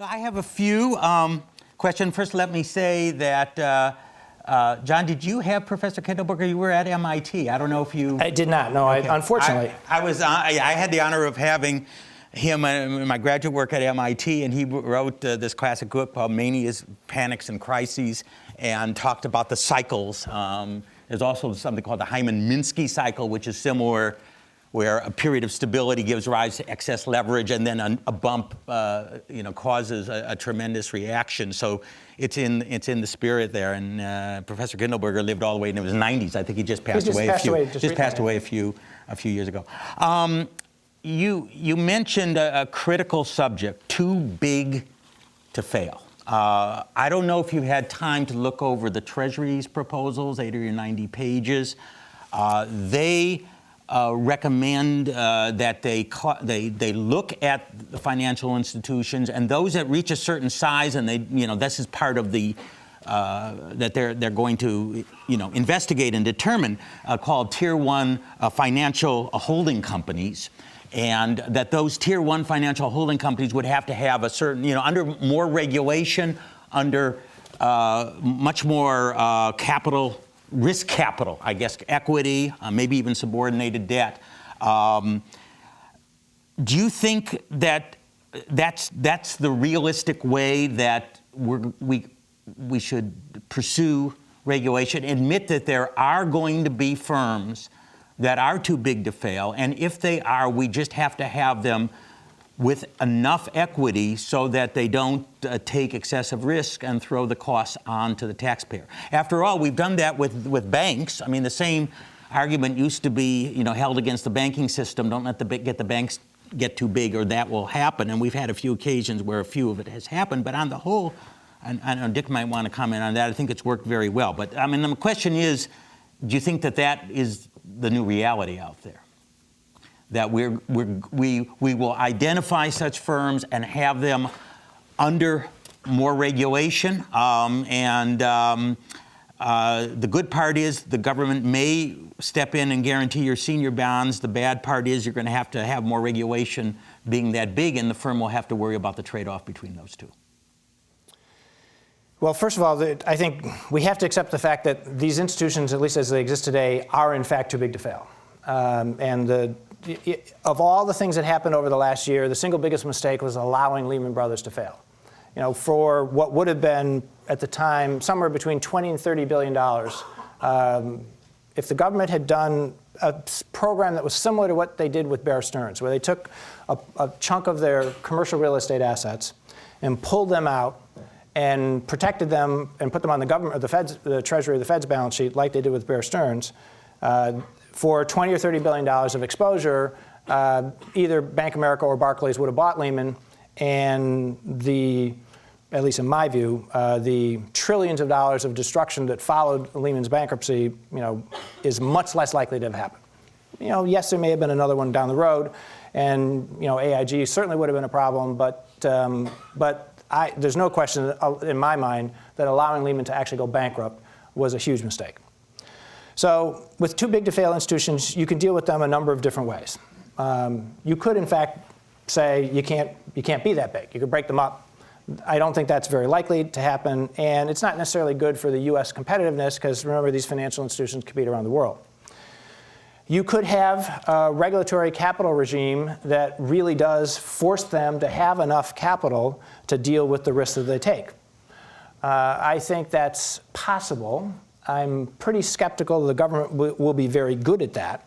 I have a few questions. First, let me say that, John, did you have Professor Kindleberger? You were at MIT. I don't know if you... I did not, no, okay. Unfortunately. I had the honor of having him in my graduate work at MIT, and he wrote this classic book called Manias, Panics, and Crises, and talked about the cycles. There's also something called the Hyman-Minsky cycle, which is similar, where a period of stability gives rise to excess leverage, and then a bump, causes a tremendous reaction. So it's in the spirit there. And Professor Kindleberger lived all the way into his 90s. I think he just passed away a few years ago. You mentioned a critical subject, too big to fail. I don't know if you had time to look over the Treasury's proposals, 80 or 90 pages. They recommend that they look at the financial institutions, and those that reach a certain size, and this is part of the that they're going to investigate and determine, called Tier 1 financial holding companies. And that those Tier 1 financial holding companies would have to have a certain, under more regulation, under much more risk capital, I guess, equity, maybe even subordinated debt. Do you think that that's the realistic way that we should pursue regulation? Admit that there are going to be firms that are too big to fail, and if they are, we just have to have them with enough equity so that they don't take excessive risk and throw the costs on to the taxpayer. After all, we've done that with banks. I mean, the same argument used to be, held against the banking system. Don't let the banks get too big, or that will happen. And we've had a few occasions where a few of it has happened. But on the whole, and I know Dick might want to comment on that. I think it's worked very well. But I mean, the question is, do you think that is the new reality out there? That we will identify such firms and have them under more regulation. The good part is the government may step in and guarantee your senior bonds. The bad part is you're going to have more regulation being that big, and the firm will have to worry about the trade-off between those two. Well, first of all, I think we have to accept the fact that these institutions, at least as they exist today, are in fact too big to fail. Of all the things that happened over the last year, the single biggest mistake was allowing Lehman Brothers to fail. For what would have been at the time somewhere between $20 and $30 billion, if the government had done a program that was similar to what they did with Bear Stearns, where they took a chunk of their commercial real estate assets and pulled them out and protected them and put them on the government, or the Treasury or the Fed's balance sheet, like they did with Bear Stearns, for $20 or $30 billion of exposure, either Bank of America or Barclays would have bought Lehman, and at least in my view, the trillions of dollars of destruction that followed Lehman's bankruptcy, is much less likely to have happened. Yes, there may have been another one down the road, and AIG certainly would have been a problem, but there's no question in my mind that allowing Lehman to actually go bankrupt was a huge mistake. So with too big to fail institutions, you can deal with them a number of different ways. You could, in fact, say you can't be that big. You could break them up. I don't think that's very likely to happen, and it's not necessarily good for the U.S. competitiveness, because remember, these financial institutions compete around the world. You could have a regulatory capital regime that really does force them to have enough capital to deal with the risks that they take. I think that's possible. I'm pretty skeptical the government will be very good at that.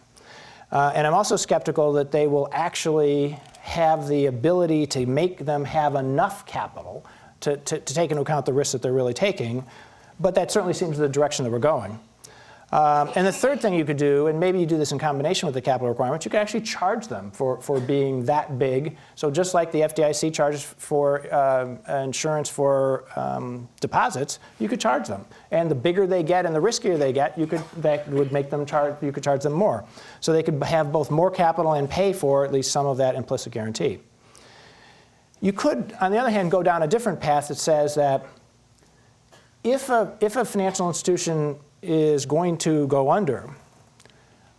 And I'm also skeptical that they will actually have the ability to make them have enough capital to take into account the risks that they're really taking. But that certainly seems the direction that we're going. And the third thing you could do, and maybe you do this in combination with the capital requirements, you could actually charge them for being that big. So just like the FDIC charges for insurance for deposits, you could charge them. And the bigger they get and the riskier they get, you could charge them more. So they could have both more capital and pay for at least some of that implicit guarantee. You could, on the other hand, go down a different path that says that if a financial institution is going to go under,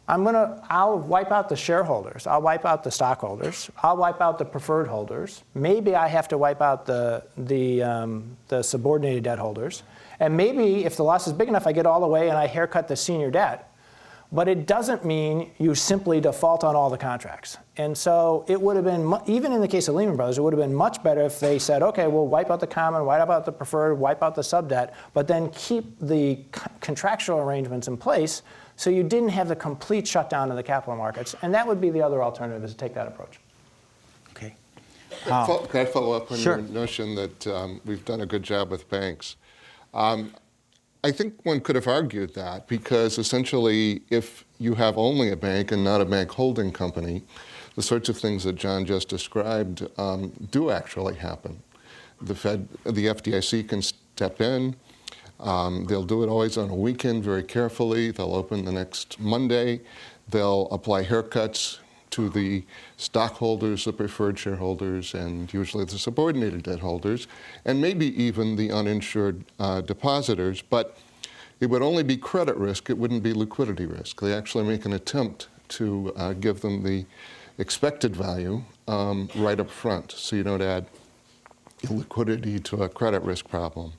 I'll wipe out the shareholders. I'll wipe out the stockholders. I'll wipe out the preferred holders. Maybe I have to wipe out the subordinated debt holders. And maybe if the loss is big enough, I get all the way and I haircut the senior debt. But it doesn't mean you simply default on all the contracts. And so it would have been, even in the case of Lehman Brothers, it would have been much better if they said, okay, we'll wipe out the common, wipe out the preferred, wipe out the sub-debt, but then keep the contractual arrangements in place so you didn't have the complete shutdown of the capital markets. And that would be the other alternative, is to take that approach. Okay. Can I follow up on Sure. your notion that we've done a good job with banks? I think one could have argued that, because essentially if you have only a bank and not a bank holding company, the sorts of things that John just described do actually happen. The FDIC can step in. They'll do it always on a weekend very carefully. They'll open the next Monday. They'll apply haircuts to the stockholders, the preferred shareholders, and usually the subordinated debt holders, and maybe even the uninsured depositors. But it would only be credit risk. It wouldn't be liquidity risk. They actually make an attempt to give them the expected value right up front, so you don't add liquidity to a credit risk problem.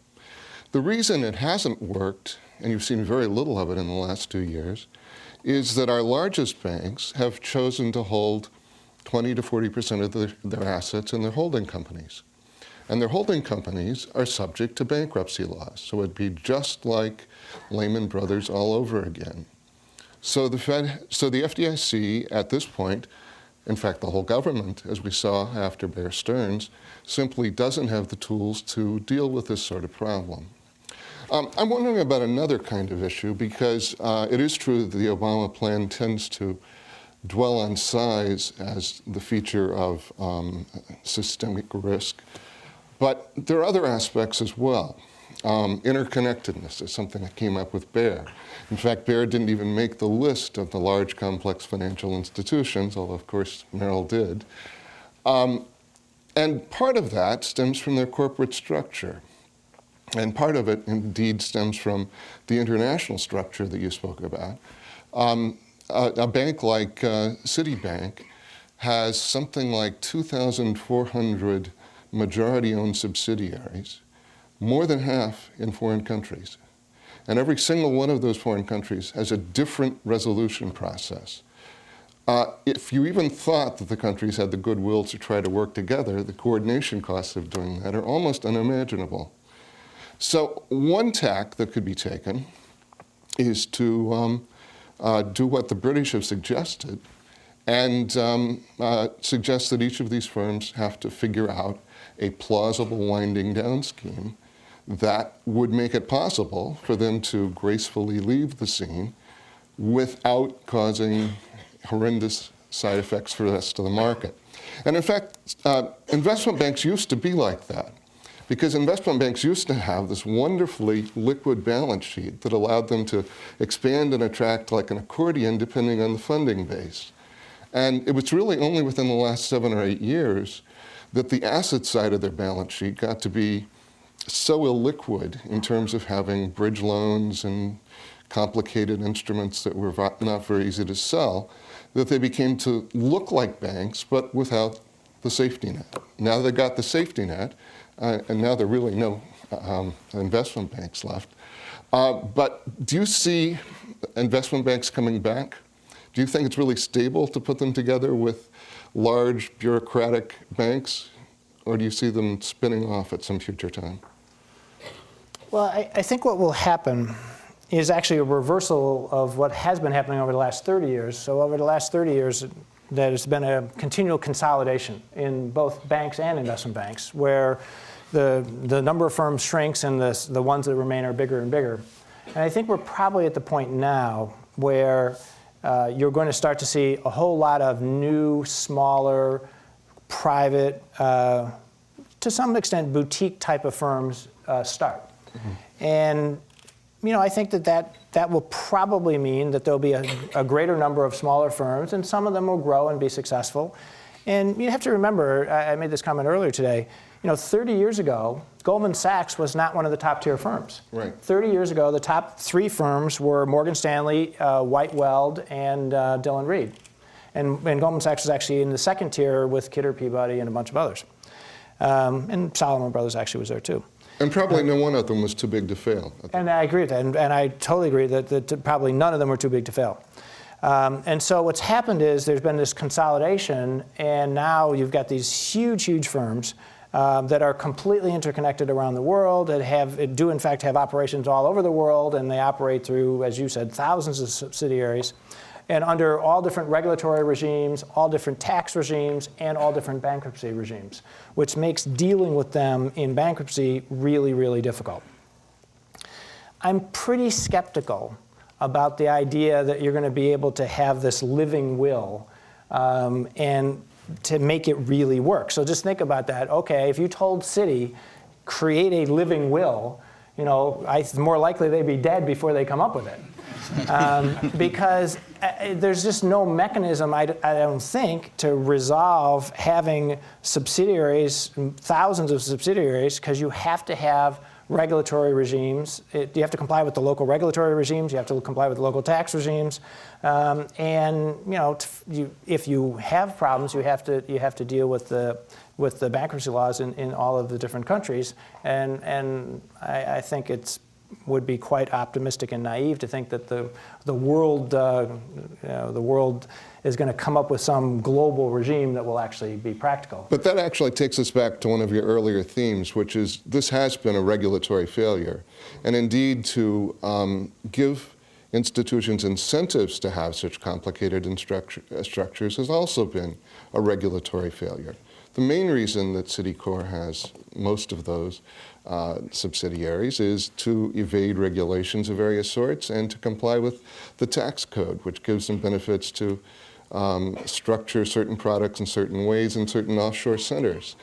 The reason it hasn't worked, and you've seen very little of it in the last 2 years, is that our largest banks have chosen to hold 20 to 40% of their assets in their holding companies. And their holding companies are subject to bankruptcy laws. So it'd be just like Lehman Brothers all over again. So the FDIC at this point, in fact, the whole government, as we saw after Bear Stearns, simply doesn't have the tools to deal with this sort of problem. I'm wondering about another kind of issue, because it is true that the Obama plan tends to dwell on size as the feature of systemic risk. But there are other aspects as well. Interconnectedness is something that came up with Bear. In fact, Bear didn't even make the list of the large, complex financial institutions, although, of course, Merrill did. And part of that stems from their corporate structure. And part of it, indeed, stems from the international structure that you spoke about. A bank like Citibank has something like 2,400 majority-owned subsidiaries, more than half in foreign countries. And every single one of those foreign countries has a different resolution process. If you even thought that the countries had the goodwill to try to work together, the coordination costs of doing that are almost unimaginable. So one tack that could be taken is to do what the British have suggested, and suggest that each of these firms have to figure out a plausible winding down scheme that would make it possible for them to gracefully leave the scene without causing horrendous side effects for the rest of the market. And in fact, investment banks used to be like that, because investment banks used to have this wonderfully liquid balance sheet that allowed them to expand and attract like an accordion depending on the funding base. And it was really only within the last 7 or 8 years that the asset side of their balance sheet got to be so illiquid in terms of having bridge loans and complicated instruments that were not very easy to sell, that they became to look like banks, but without the safety net. Now they got the safety net, and now there are really no investment banks left. But do you see investment banks coming back? Do you think it's really stable to put them together with large bureaucratic banks, or do you see them spinning off at some future time? Well, I think what will happen is actually a reversal of what has been happening over the last 30 years. So over the last 30 years, there's been a continual consolidation in both banks and investment banks, where the number of firms shrinks and the ones that remain are bigger and bigger. And I think we're probably at the point now where you're going to start to see a whole lot of new, smaller, private, to some extent, boutique type of firms start. Mm-hmm. And I think that will probably mean that there'll be a greater number of smaller firms, and some of them will grow and be successful. And you have to remember, I made this comment earlier today, 30 years ago, Goldman Sachs was not one of the top tier firms. Right. 30 years ago, the top 3 firms were Morgan Stanley, White Weld, and Dillon Reed. And Goldman Sachs was actually in the 2nd tier with Kidder, Peabody, and a bunch of others. And Salomon Brothers actually was there too. And probably no one of them was too big to fail. And I agree with that. And I totally agree that probably none of them were too big to fail. And so what's happened is there's been this consolidation, and now you've got these huge, huge firms that are completely interconnected around the world, that do in fact have operations all over the world, and they operate through, as you said, thousands of subsidiaries, and under all different regulatory regimes, all different tax regimes, and all different bankruptcy regimes, which makes dealing with them in bankruptcy really, really difficult. I'm pretty skeptical about the idea that you're going to be able to have this living will and to make it really work. So just think about that. Okay, if you told Citi, create a living will, it's more likely they'd be dead before they come up with it. Because there's just no mechanism, I don't think, to resolve having subsidiaries, thousands of subsidiaries, because you have to have regulatory regimes. You have to comply with the local regulatory regimes. You have to comply with the local tax regimes. If you have problems, you have to deal with the bankruptcy laws in all of the different countries. And I think would be quite optimistic and naive to think that the world is going to come up with some global regime that will actually be practical. But that actually takes us back to one of your earlier themes, which is this has been a regulatory failure. And indeed, to give institutions incentives to have such complicated structures has also been a regulatory failure. The main reason that Citicorp has most of those subsidiaries is to evade regulations of various sorts and to comply with the tax code, which gives them benefits to structure certain products in certain ways in certain offshore centers.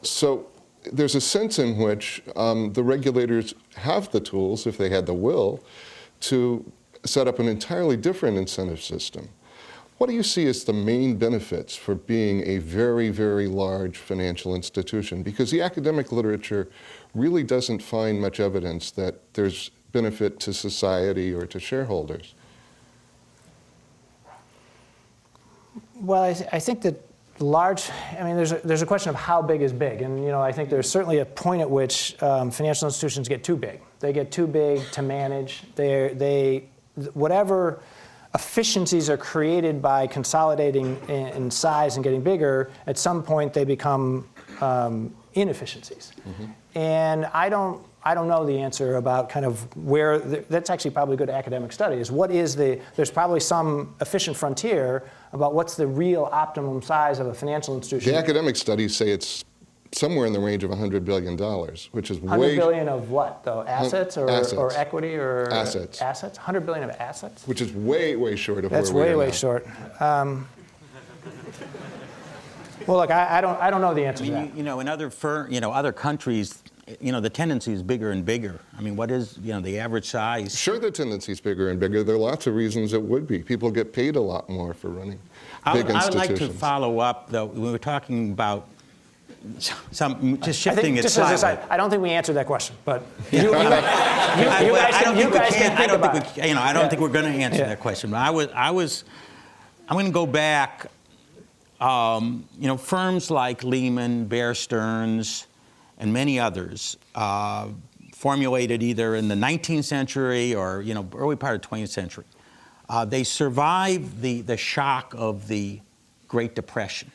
So there's a sense in which the regulators have the tools, if they had the will, to set up an entirely different incentive system. What do you see as the main benefits for being a very, very large financial institution? Because the academic literature really doesn't find much evidence that there's benefit to society or to shareholders. Well, I think that there's a question of how big is big. And, I think there's certainly a point at which financial institutions get too big. They get too big to manage. Whatever efficiencies are created by consolidating in size and getting bigger, at some point they become inefficiencies. Mm-hmm. And I don't know the answer about kind of where, that's actually probably a good academic study, is there's probably some efficient frontier about what's the real optimum size of a financial institution. The academic studies say it's somewhere in the range of $100 billion, which is $100 billion of what, though? Assets or equity or assets? Assets? $100 billion of assets? Which is way, way short of That's where we are way, way now. short. Well, look, I don't know the answer to that. In other countries, the tendency is bigger and bigger. I mean, what is, the average size? Sure, the tendency is bigger and bigger. There are lots of reasons it would be. People get paid a lot more for running big institutions. I would like to follow up, though. We were talking about just shifting it slightly. I don't think we answered that question, but you guys can think about it. I don't think we're going to answer that question. But I'm going to go back. Firms like Lehman, Bear Stearns, and many others formulated either in the 19th century or early part of the 20th century. They survived the shock of the Great Depression,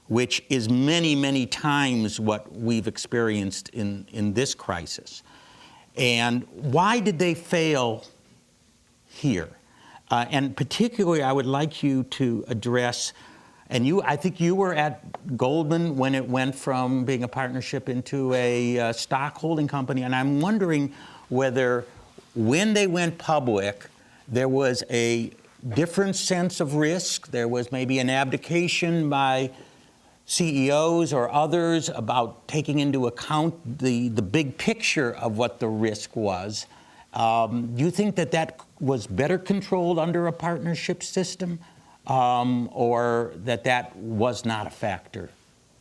which is many, many times what we've experienced in this crisis. And why did they fail here? And particularly, I would like you to address, and I think you were at Goldman when it went from being a partnership into a stock holding company, and I'm wondering whether when they went public, there was a different sense of risk. There was maybe an abdication by CEOs or others about taking into account the big picture of what the risk was. Do you think that was better controlled under a partnership system? or that was not a factor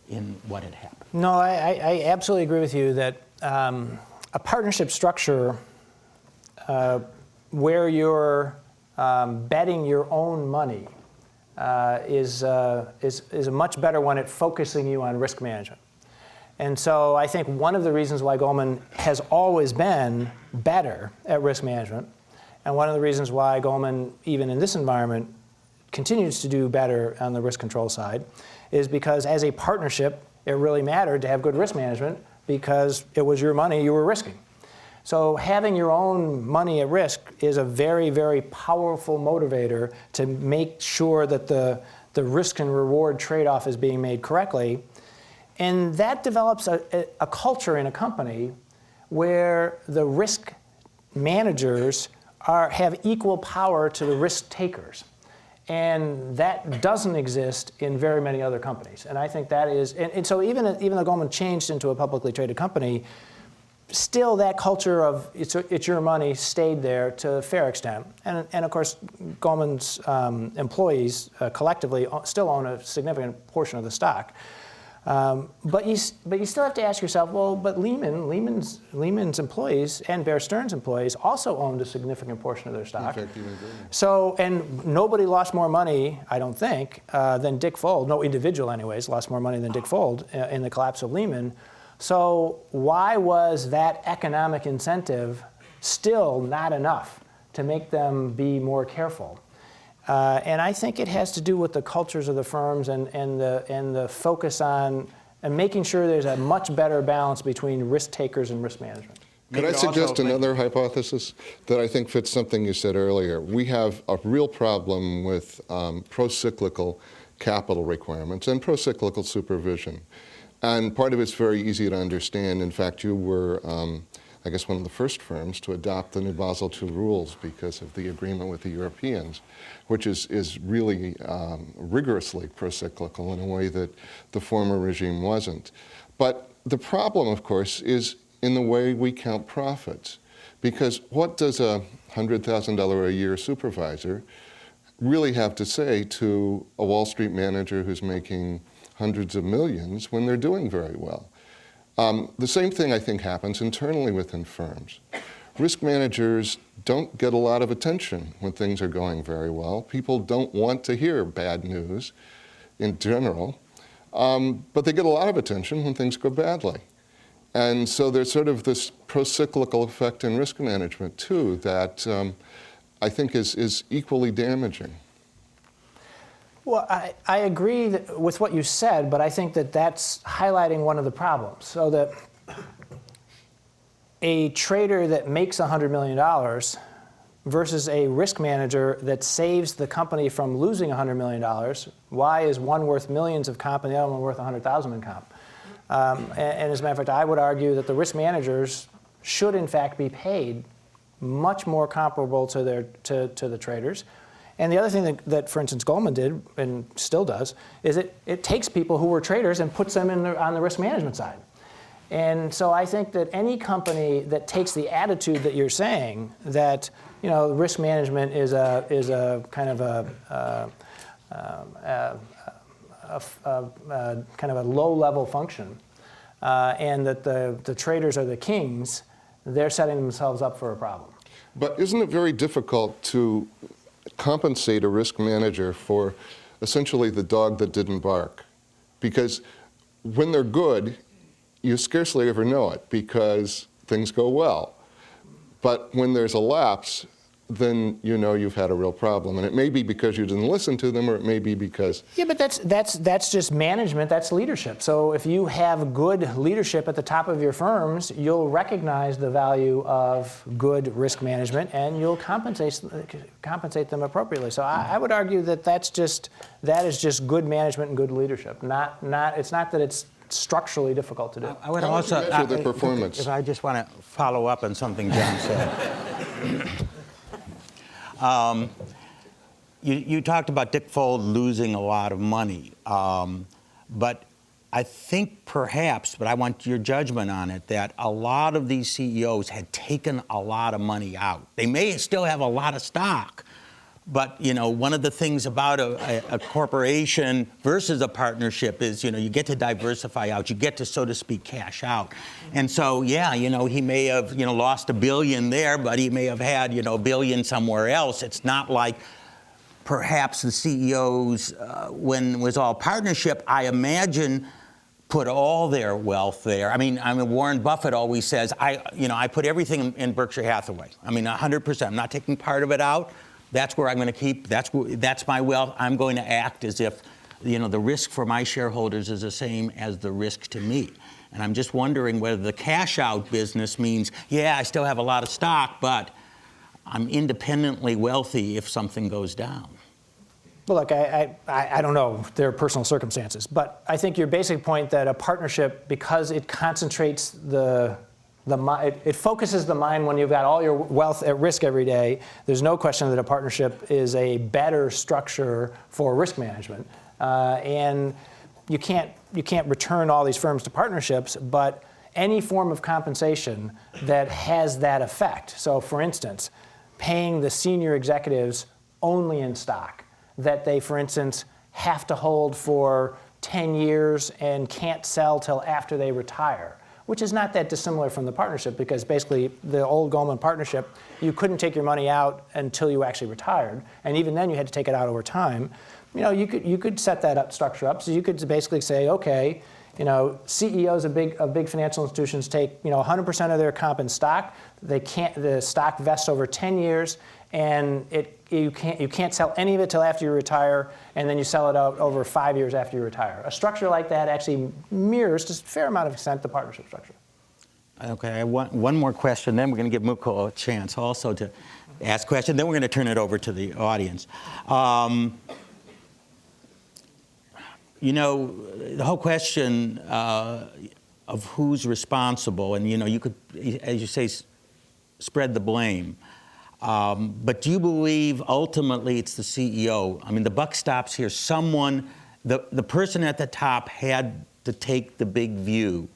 in what had happened? No, I absolutely agree with you that a partnership structure where you're betting your own money is a much better one at focusing you on risk management. And so I think one of the reasons why Goldman has always been better at risk management, and one of the reasons why Goldman, even in this environment, continues to do better on the risk control side, is because as a partnership, it really mattered to have good risk management because it was your money you were risking. So having your own money at risk is a very, very powerful motivator to make sure that the risk and reward trade-off is being made correctly. And that develops a culture in a company where the risk managers have equal power to the risk takers. And that doesn't exist in very many other companies. And I think that is, and so even though Goldman changed into a publicly traded company, still that culture of it's your money stayed there to a fair extent. And of course, Goldman's employees collectively still own a significant portion of the stock. But you still have to ask yourself, well, but Lehman's employees and Bear Stearns employees also owned a significant portion of their stock. In fact, even greater. So, and nobody lost more money, I don't think, than Dick Fuld. No individual, anyways, lost more money than Dick Fuld in the collapse of Lehman. So why was that economic incentive still not enough to make them be more careful? And I think it has to do with the cultures of the firms and the focus on and making sure there's a much better balance between risk takers and risk management. Could I suggest another hypothesis that I think fits something you said earlier? We have a real problem with procyclical capital requirements and procyclical supervision. And part of it's very easy to understand. In fact, you were, I guess, one of the first firms to adopt the new Basel II rules because of the agreement with the Europeans, which is really rigorously procyclical in a way that the former regime wasn't. But the problem, of course, is in the way we count profits. Because what does a $100,000 a year supervisor really have to say to a Wall Street manager who's making hundreds of millions when they're doing very well? The same thing, I think, happens internally within firms. Risk managers don't get a lot of attention when things are going very well. People don't want to hear bad news in general, but they get a lot of attention when things go badly. And so there's sort of this procyclical effect in risk management, too, that I think is equally damaging. Well, I agree with what you said, but I think that's highlighting one of the problems. So that a trader that makes $100 million versus a risk manager that saves the company from losing $100 million, why is one worth millions of comp and the other one worth 100,000 in comp? And as a matter of fact, I would argue that the risk managers should, in fact, be paid much more comparable to the traders. And the other thing that, for instance, Goldman did and still does is it takes people who were traders and puts them on the risk management side. And so I think that any company that takes the attitude that you're saying that risk management is a kind of a low-level function, and that the traders are the kings, they're setting themselves up for a problem. But isn't it very difficult to compensate a risk manager for essentially the dog that didn't bark? Because when they're good, you scarcely ever know it because things go well. But when there's a lapse, then you know you've had a real problem. And it may be because you didn't listen to them, or it may be because... Yeah, but that's just management, that's leadership. So if you have good leadership at the top of your firms, you'll recognize the value of good risk management and you'll compensate them appropriately. So I would argue that that is just good management and good leadership. It's not that it's structurally difficult to do. I would How would you also measure their performance? If I just want to follow up on something John said. You talked about Dick Fuld losing a lot of money, but I think perhaps, but I want your judgment on it, that a lot of these CEOs had taken a lot of money out. They may still have a lot of stock, But one of the things about a corporation versus a partnership is, you get to diversify out. You get to, so to speak, cash out. And so, yeah, he may have, lost $1 billion there, but he may have had, $1 billion somewhere else. It's not like perhaps the CEOs, when it was all partnership, I imagine, put all their wealth there. I mean, Warren Buffett always says, I put everything in Berkshire Hathaway. 100%. I'm not taking part of it out. That's where I'm going to keep. That's my wealth. I'm going to act as if, the risk for my shareholders is the same as the risk to me. And I'm just wondering whether the cash out business means, yeah, I still have a lot of stock, but I'm independently wealthy if something goes down. Well, look, I don't know their personal circumstances, but I think your basic point that a partnership, because it concentrates it focuses the mind when you've got all your wealth at risk every day, there's no question that a partnership is a better structure for risk management. And you can't return all these firms to partnerships, but any form of compensation that has that effect. So for instance, paying the senior executives only in stock, that they, for instance, have to hold for 10 years and can't sell till after they retire, which is not that dissimilar from the partnership, because basically the old Goldman partnership, you couldn't take your money out until you actually retired, and even then you had to take it out over time. You could set that structure up, so you could basically say, okay, CEOs of big financial institutions take 100% of their comp in stock. The stock vests over 10 years, and you can't sell any of it till after you retire, and then you sell it out over 5 years after you retire. A structure like that actually mirrors, to a fair amount of extent, the partnership structure. Okay, I want one more question, then we're going to give Mukul a chance also to ask a question, then we're going to turn it over to the audience. The whole question of who's responsible, and you could, as you say, spread the blame. But do you believe ultimately it's the CEO? The buck stops here. The person at the top had to take the big view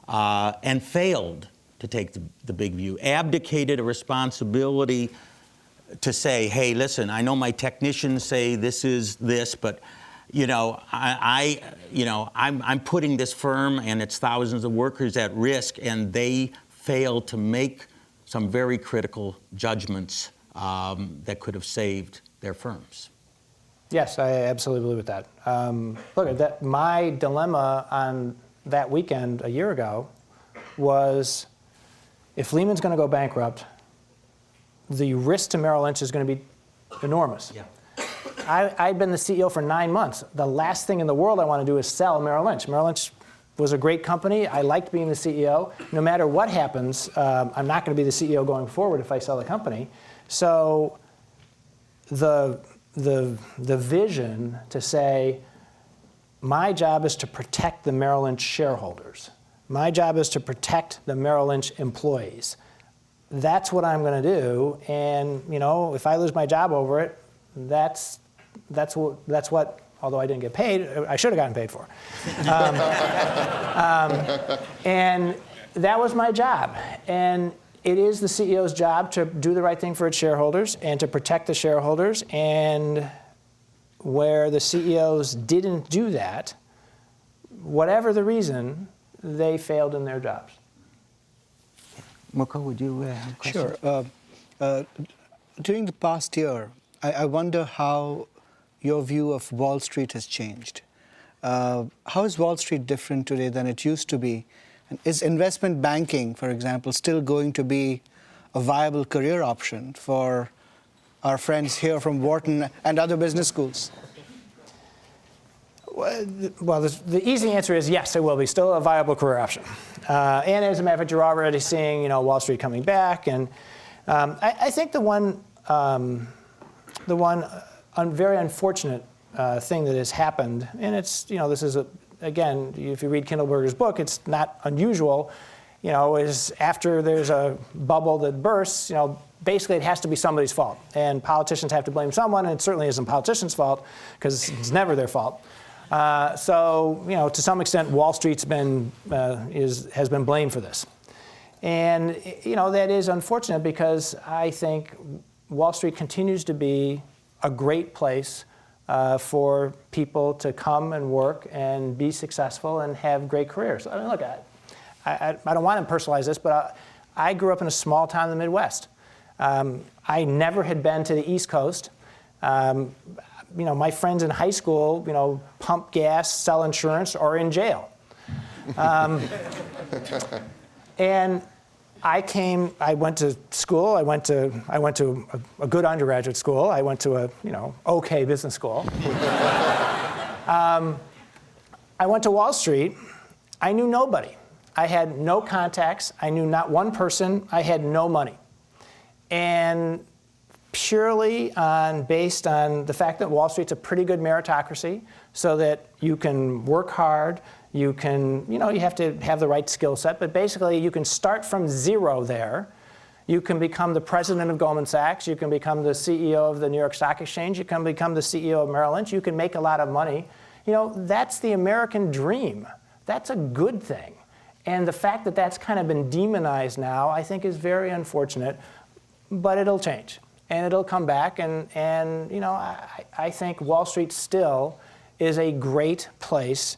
and failed to take the big view, abdicated a responsibility to say, hey, listen, I know my technicians say this is this, but I'm putting this firm and its thousands of workers at risk, and they failed to make some very critical judgments that could have saved their firms. Yes, I absolutely believe with that. Look, my dilemma on that weekend a year ago was, if Lehman's going to go bankrupt, the risk to Merrill Lynch is going to be enormous. Yeah. I'd been the CEO for 9 months. The last thing in the world I want to do is sell Merrill Lynch. Merrill Lynch was a great company. I liked being the CEO. No matter what happens, I'm not going to be the CEO going forward if I sell the company. So the vision to say, my job is to protect the Merrill Lynch shareholders. My job is to protect the Merrill Lynch employees. That's what I'm going to do. And if I lose my job over it, that's what, although I didn't get paid, I should have gotten paid for. And that was my job. And it is the CEO's job to do the right thing for its shareholders and to protect the shareholders. And where the CEOs didn't do that, whatever the reason, they failed in their jobs. Mukul, would you have a question? Sure. During the past year, I wonder how your view of Wall Street has changed. How is Wall Street different today than it used to be? And is investment banking, for example, still going to be a viable career option for our friends here from Wharton and other business schools? Well, the easy answer is yes, it will be still a viable career option. And as a matter of fact, you're already seeing Wall Street coming back. And I think the one very unfortunate thing that has happened, and it's, this is, again, if you read Kindleberger's book, it's not unusual, is after there's a bubble that bursts, basically it has to be somebody's fault. And politicians have to blame someone, and it certainly isn't politicians' fault, because it's never their fault. So, to some extent, Wall Street's has been blamed for this. And, that is unfortunate, because I think Wall Street continues to be a great place for people to come and work and be successful and have great careers. I mean, look, I don't want to personalize this, but I grew up in a small town in the Midwest. I never had been to the East Coast. My friends in high school, pump gas, sell insurance, or in jail. And I went to school. I went to a good undergraduate school. I went to a okay business school. I went to Wall Street. I knew nobody. I had no contacts. I knew not one person. I had no money. And purely based on the fact that Wall Street's a pretty good meritocracy, so that you can work hard. You can, you have to have the right skill set, but basically you can start from zero there. You can become the president of Goldman Sachs. You can become the CEO of the New York Stock Exchange. You can become the CEO of Merrill Lynch. You can make a lot of money. That's the American dream. That's a good thing. And the fact that that's kind of been demonized now, I think, is very unfortunate. But it'll change, and it'll come back. And I think Wall Street still is a great place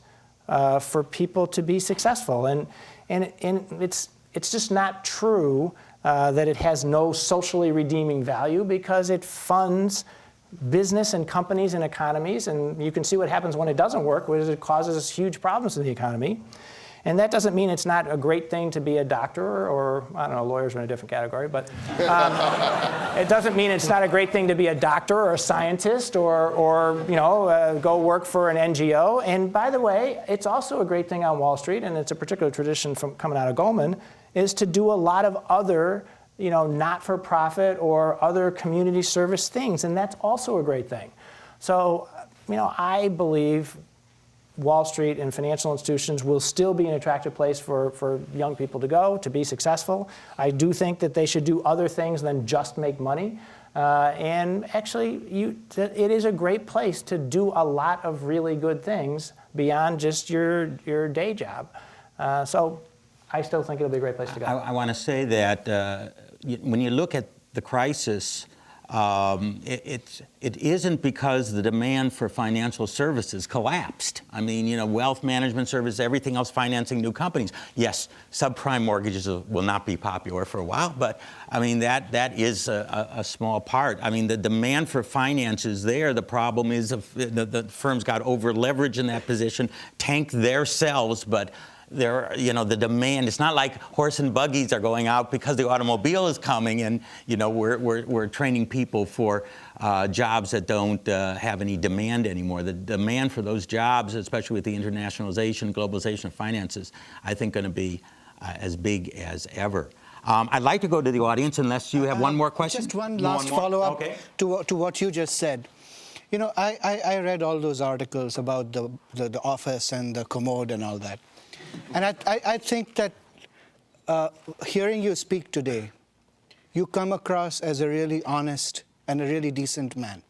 for people to be successful, and it's just not true that it has no socially redeeming value, because it funds business and companies and economies, and you can see what happens when it doesn't work, which is it causes huge problems in the economy. And that doesn't mean it's not a great thing to be a doctor, or I don't know, lawyers are in a different category, but it doesn't mean it's not a great thing to be a doctor or a scientist or go work for an NGO. And by the way, it's also a great thing on Wall Street, and it's a particular tradition from coming out of Goldman, is to do a lot of other not-for-profit or other community service things, and that's also a great thing. So, I believe Wall Street and financial institutions will still be an attractive place for young people to go, to be successful. I do think that they should do other things than just make money. And actually, it is a great place to do a lot of really good things beyond just your day job. So I still think it'll be a great place to go. I want to say that when you look at the crisis, it isn't because the demand for financial services collapsed. I mean, wealth management services, everything else financing new companies. Yes, subprime mortgages will not be popular for a while, but I mean, that is a small part. I mean, the demand for finance is there. The problem is the firms got over leveraged in that position, tanked themselves, but the demand, it's not like horse and buggies are going out because the automobile is coming, and we're training people for jobs that don't have any demand anymore. The demand for those jobs, especially with the internationalization, globalization of finances, I think going to be as big as ever. I'd like to go to the audience, unless you have one more question. Just one last follow-up to what you just said. I read all those articles about the office and the commode and all that. And I think that hearing you speak today, you come across as a really honest and a really decent man,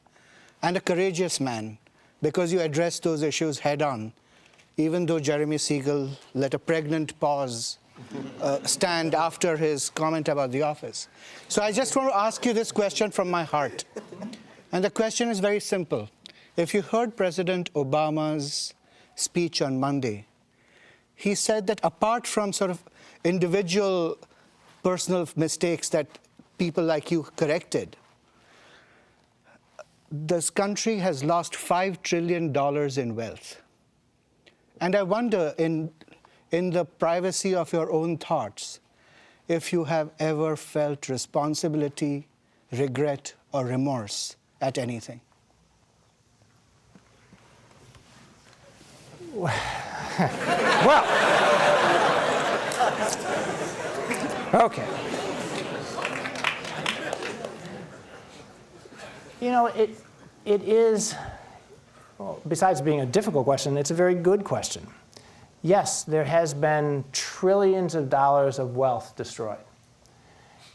and a courageous man, because you address those issues head on, even though Jeremy Siegel let a pregnant pause stand after his comment about the office. So I just want to ask you this question from my heart. And the question is very simple. If you heard President Obama's speech on Monday, he said that apart from sort of individual personal mistakes that people like you corrected, this country has lost $5 trillion in wealth. And I wonder, in the privacy of your own thoughts, if you have ever felt responsibility, regret, or remorse at anything. Well, okay. It is, well, besides being a difficult question, it's a very good question. Yes, there has been trillions of dollars of wealth destroyed.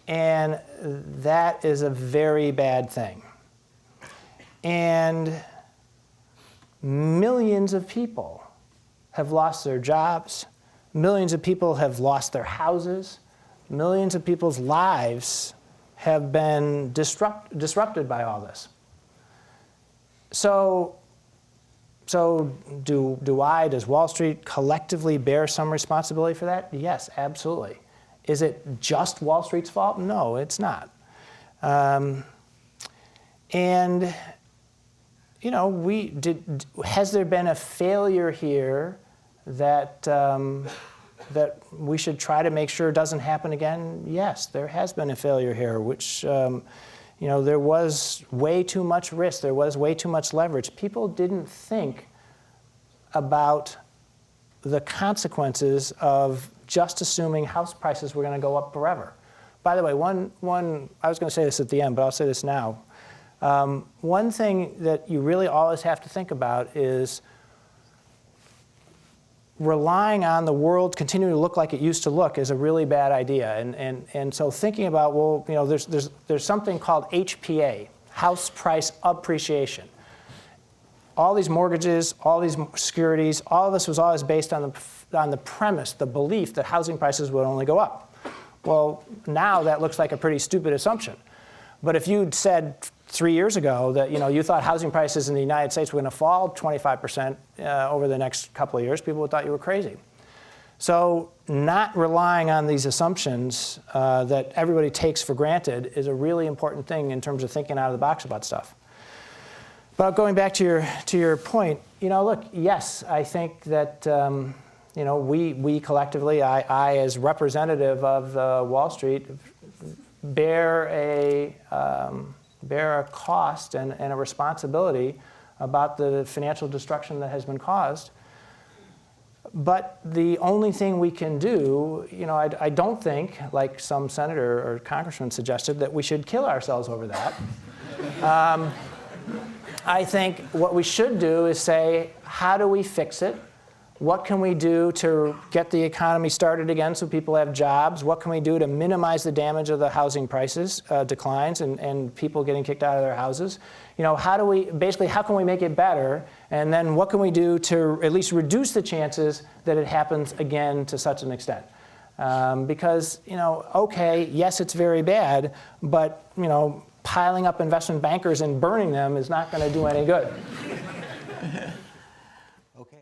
And that is a very bad thing. And millions of people have lost their jobs. Millions of people have lost their houses. Millions of people's lives have been disrupted by all this. So does Wall Street collectively bear some responsibility for that? Yes, absolutely. Is it just Wall Street's fault? No, it's not. And has there been a failure here that that we should try to make sure doesn't happen again? Yes, there has been a failure here, which there was way too much risk, there was way too much leverage. People didn't think about the consequences of just assuming house prices were going to go up forever. By the way, I was going to say this at the end, but I'll say this now. One thing that you really always have to think about is relying on the world continuing to look like it used to look is a really bad idea. And so thinking about, there's something called HPA, house price appreciation. All these mortgages, all these securities, all of this was always based on the premise, the belief that housing prices would only go up. Well, now that looks like a pretty stupid assumption. But if you'd said 3 years ago that you thought housing prices in the United States were going to fall 25% over the next couple of years, people would have thought you were crazy. So not relying on these assumptions that everybody takes for granted is a really important thing in terms of thinking out of the box about stuff. But going back to your point, look, yes, I think that we collectively, I as representative of Wall Street, bear a cost and a responsibility about the financial destruction that has been caused. But the only thing we can do, I don't think, like some senator or congressman suggested, that we should kill ourselves over that. I think what we should do is say, how do we fix it? What can we do to get the economy started again so people have jobs? What can we do to minimize the damage of the housing prices declines and people getting kicked out of their houses? How can we make it better? And then what can we do to at least reduce the chances that it happens again to such an extent? Because, okay, yes, it's very bad, but, piling up investment bankers and burning them is not going to do any good. Okay.